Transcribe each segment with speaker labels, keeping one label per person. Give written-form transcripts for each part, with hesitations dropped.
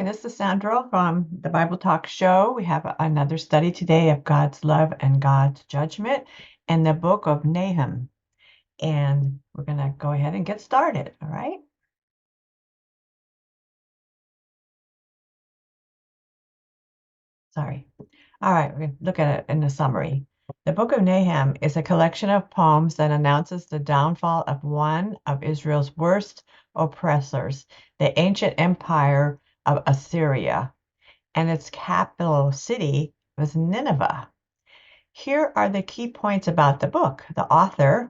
Speaker 1: this is Sandra from the Bible Talk Show. We have another study today of God's love and God's judgment in the book of Nahum. And we're going to go ahead and get started, all right? Sorry. All right, we're going to look at it in the summary. The book of Nahum is a collection of poems that announces the downfall of one of Israel's worst oppressors, the ancient empire of Assyria, and its capital city was Nineveh. Here are the key points about the book. The author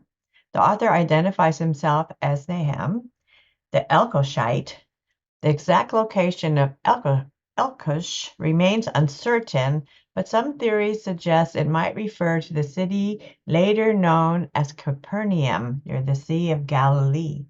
Speaker 1: identifies himself as Nahum, the Elkoshite. The exact location of Elkosh remains uncertain, but some theories suggest it might refer to the city later known as Capernaum near the Sea of Galilee.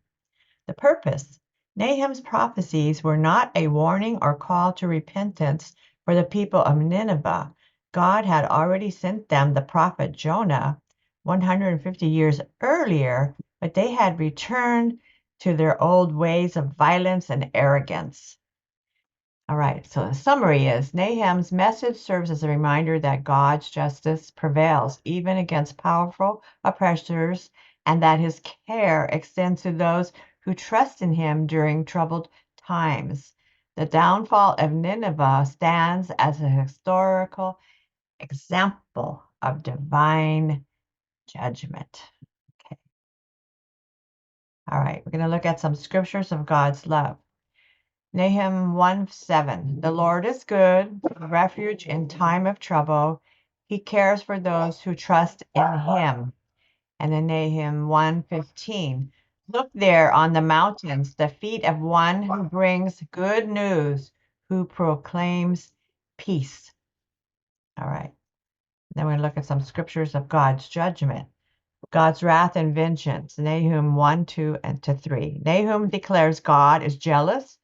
Speaker 1: The purpose. Nahum's prophecies were not a warning or call to repentance for the people of Nineveh. God had already sent them the prophet Jonah 150 years earlier, but they had returned to their old ways of violence and arrogance. All right, so the summary is Nahum's message serves as a reminder that God's justice prevails even against powerful oppressors and that his care extends to those who trust in him during troubled times. The downfall of Nineveh stands as a historical example of divine judgment. Okay. All right, we're going to look at some scriptures of God's love. Nahum 1:7. The Lord is good, refuge in time of trouble. He cares for those who trust in him. And then Nahum 1:15. Look there on the mountains, the feet of one who brings good news, who proclaims peace. All right. Then we're going to look at some scriptures of God's judgment. God's wrath and vengeance. Nahum 1:2 and 3. Nahum declares God is jealous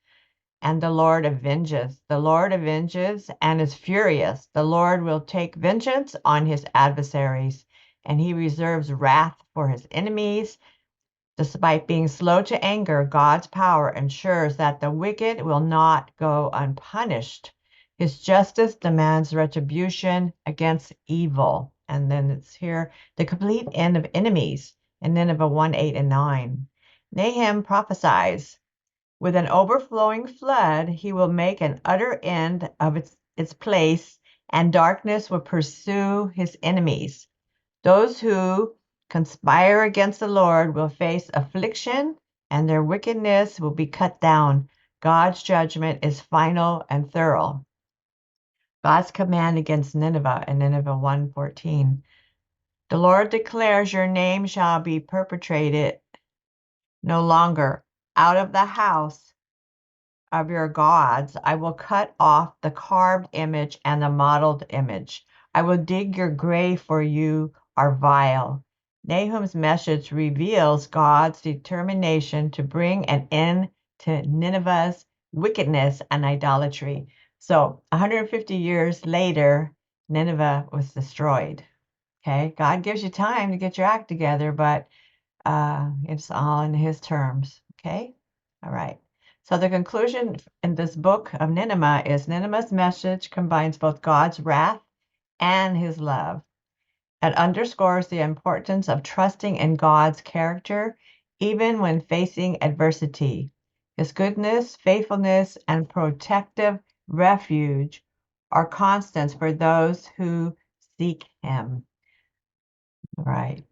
Speaker 1: and the Lord avenges. The Lord avenges and is furious. The Lord will take vengeance on his adversaries, and he reserves wrath for his enemies. Despite being slow to anger, God's power ensures that the wicked will not go unpunished. His justice demands retribution against evil. And then it's here, the complete end of enemies in Nineveh 1:8 and 9. Nahum prophesies, with an overflowing flood, he will make an utter end of its place, and darkness will pursue his enemies. Those who conspire against the Lord will face affliction, and their wickedness will be cut down. God's judgment is final and thorough. God's command against Nineveh in Nineveh 1:14. The Lord declares your name shall be perpetrated no longer. Out of the house of your gods, I will cut off the carved image and the modeled image. I will dig your grave, for you are vile. Nahum's message reveals God's determination to bring an end to Nineveh's wickedness and idolatry. So 150 years later, Nineveh was destroyed. Okay, God gives you time to get your act together, but it's all in his terms. Okay, all right. So the conclusion in this book of Nineveh is Nineveh's message combines both God's wrath and his love. It underscores the importance of trusting in God's character, even when facing adversity. His goodness, faithfulness, and protective refuge are constants for those who seek him. All right.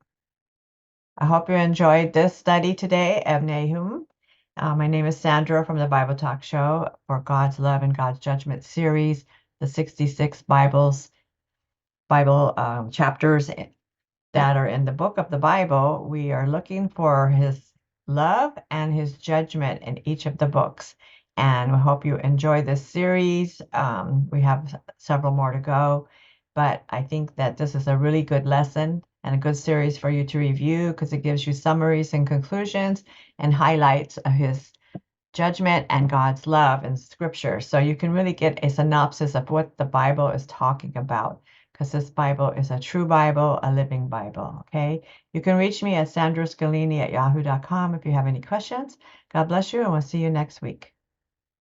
Speaker 1: I hope you enjoyed this study today of Nahum. My name is Sandra from the Bible Talk Show for God's Love and God's Judgment series, the 66 Bible chapters that are in the book of the Bible. We are looking for his love and his judgment in each of the books. And we hope you enjoy this series. We have several more to go, but I think that this is a really good lesson and a good series for you to review because it gives you summaries and conclusions and highlights of his judgment and God's love in scripture. So you can really get a synopsis of what the Bible is talking about because this Bible is a true Bible, a living Bible, okay? You can reach me at sandrascalini@yahoo.com if you have any questions. God bless you, and we'll see you next week.